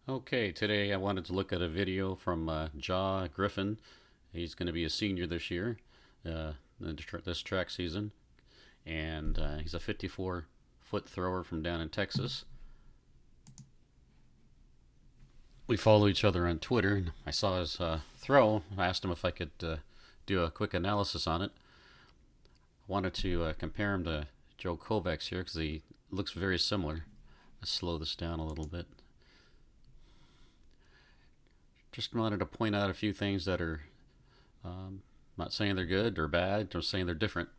Okay, today I wanted to look at a video from Griffin. He's going to be a senior this year, this track season, and he's a 54-foot thrower from down in Texas. We follow each other on Twitter, and I saw his throw. I asked him if I could do a quick analysis on it. I wanted to compare him to Joe Kovacs here because he looks very similar. Let's slow this down a little bit. Just wanted to point out a few things that are not saying they're good or bad, just saying they're different.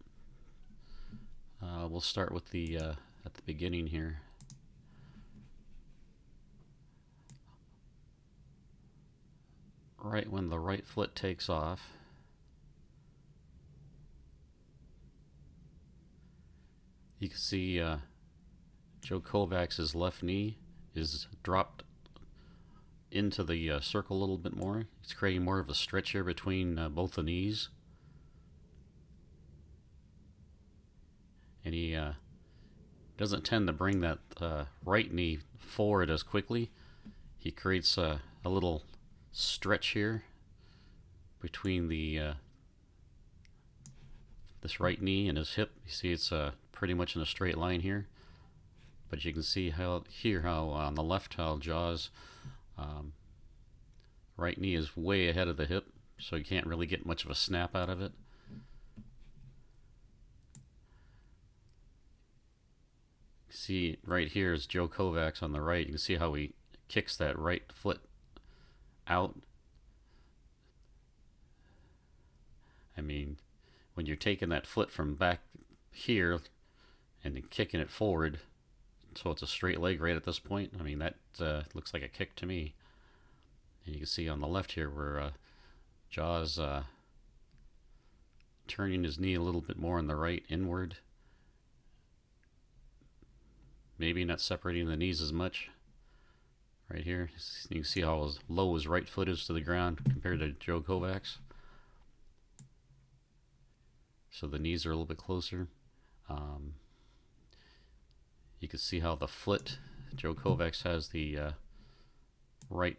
We'll start with the at the beginning here. Right when the right foot takes off, you can see Joe Kovacs' left knee is dropped into the circle a little bit more. He's creating more of a stretch here between both the knees. And he doesn't tend to bring that right knee forward as quickly. He creates a little stretch here between the this right knee and his hip. You see it's pretty much in a straight line here. But you can see how on the left how Jaw's right knee is way ahead of the hip, so you can't really get much of a snap out of it. See right here is Joe Kovacs on the right. You can see how he kicks that right foot out. I mean, when you're taking that foot from back here and then kicking it forward, so it's a straight leg right at this point. I mean, that looks like a kick to me. And you can see on the left here where Jaw's turning his knee a little bit more on the right inward. Maybe not separating the knees as much. Right here, you can see how low his right foot is to the ground compared to Joe Kovacs. So the knees are a little bit closer. You can see how the foot, Joe Kovacs has the right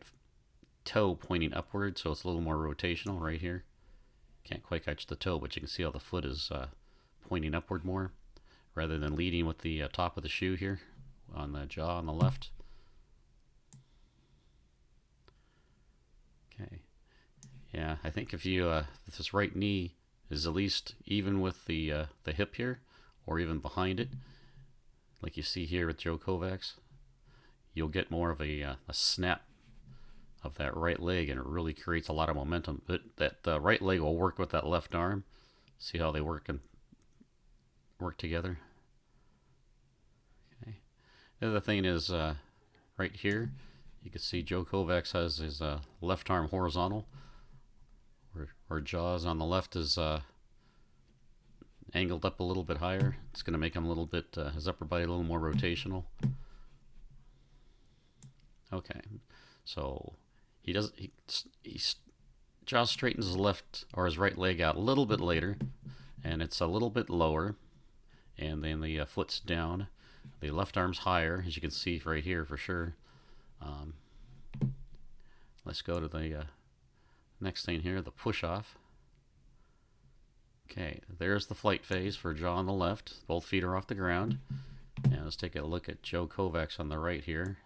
toe pointing upward, so it's a little more rotational right here. Can't quite catch the toe, but you can see how the foot is pointing upward more rather than leading with the top of the shoe here on the jaw on the left. Okay. Yeah, I think if this right knee is at least even with the hip here, or even behind it, like you see here with Joe Kovacs, you'll get more of a snap of that right leg, and it really creates a lot of momentum. But that right leg will work with that left arm. See how they work together. Okay. The other thing is right here, you can see Joe Kovacs has his left arm horizontal, where Jaws on the left is angled up a little bit higher. It's going to make him a little bit, his upper body a little more rotational. Okay, so Jaws straightens his left or his right leg out a little bit later, and it's a little bit lower, and then the foot's down. The left arm's higher, as you can see right here for sure. Let's go to the next thing here, the push-off. Okay, there's the flight phase for Jaw on the left. Both feet are off the ground. And let's take a look at Joe Kovacs on the right here.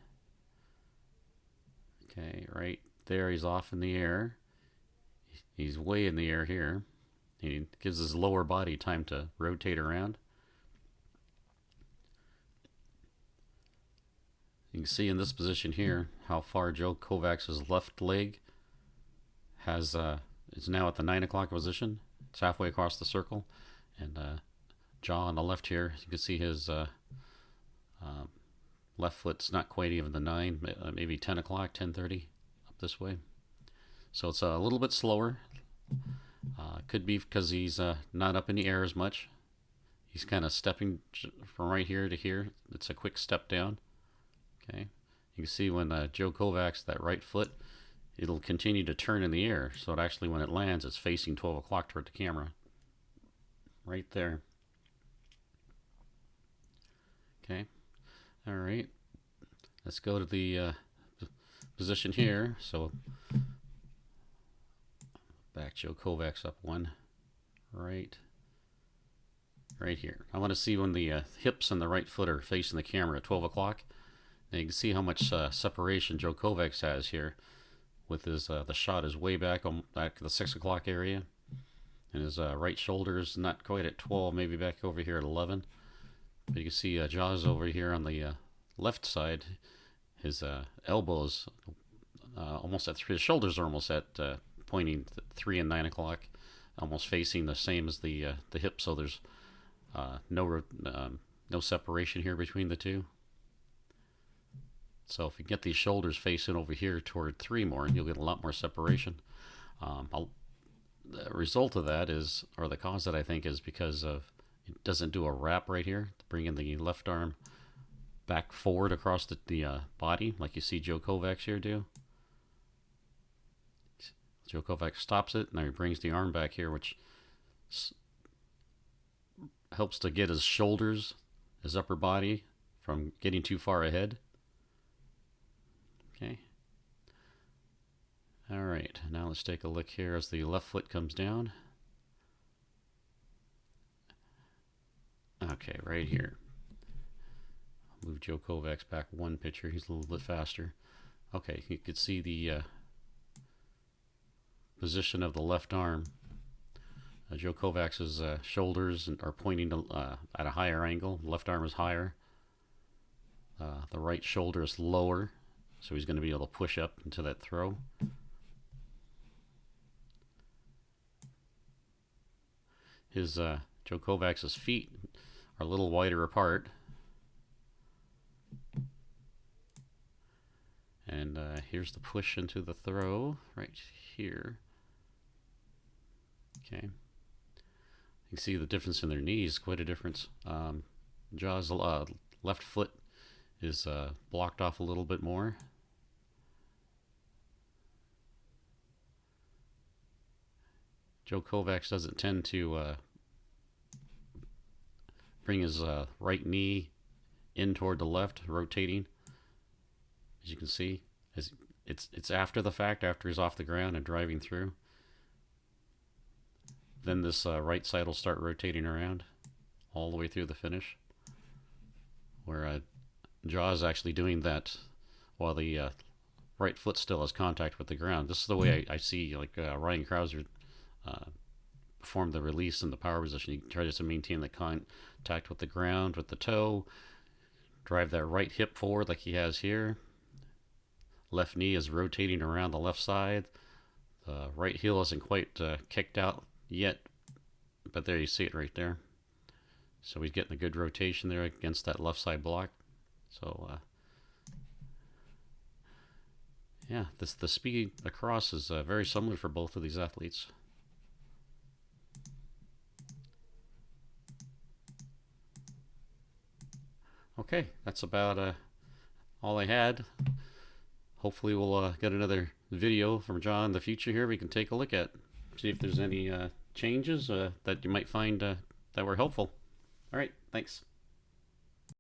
Okay, right there he's off in the air. He's way in the air here. He gives his lower body time to rotate around. You can see in this position here how far Joe Kovacs' left leg is now at the 9 o'clock position. It's halfway across the circle, and Jaw on the left here, you can see his left foot's not quite even the 9, maybe 10 o'clock, 10:30 up this way. So it's a little bit slower. Could be because he's not up in the air as much. He's kind of stepping from right here to here. It's a quick step down. Okay, you can see when Joe Kovacs, that right foot, it'll continue to turn in the air. So it actually, when it lands, it's facing 12 o'clock toward the camera. Right there. Okay. All right. Let's go to the position here. So back Joe Kovacs up one, right here. I want to see when the hips and the right foot are facing the camera at 12 o'clock. And you can see how much separation Joe Kovacs has here. With his the shot is way back on the 6 o'clock area, and his right shoulder is not quite at 12, maybe back over here at 11. But you can see Jaws over here on the left side. His elbows almost at 3. His shoulders are almost at pointing 3 and 9 o'clock, almost facing the same as the hip. So there's no separation here between the two. So if you get these shoulders facing over here toward 3 more, you'll get a lot more separation. The result of that is, or the cause that I think is because of it doesn't do a wrap right here, bringing the left arm back forward across the body, like you see Joe Kovacs here do. Joe Kovacs stops it, and then he brings the arm back here, which helps to get his shoulders, his upper body, from getting too far ahead. Okay. All right, now let's take a look here as the left foot comes down. Okay, right here. I'll move Joe Kovacs back one picture. He's a little bit faster. Okay, you can see the position of the left arm. Joe Kovacs' shoulders are pointing to, at a higher angle. The left arm is higher. The right shoulder is lower. So he's going to be able to push up into that throw. His Joe Kovacs' feet are a little wider apart. And here's the push into the throw right here. Okay. You can see the difference in their knees, quite a difference. Jaws' left foot is blocked off a little bit more. Joe Kovacs doesn't tend to bring his right knee in toward the left, rotating. As you can see, it's after the fact, after he's off the ground and driving through. Then this right side will start rotating around all the way through the finish, where Jaws actually doing that while the right foot still has contact with the ground. This is the way I see like Ryan Krauser perform the release in the power position. You try to maintain the contact with the ground, with the toe, drive that right hip forward like he has here. Left knee is rotating around the left side. The right heel isn't quite kicked out yet, but there you see it right there. So he's getting a good rotation there against that left side block. So yeah, the speed across is very similar for both of these athletes. Okay, that's about all I had. Hopefully we'll get another video from John in the future here we can take a look at. See if there's any changes that you might find that were helpful. All right, thanks.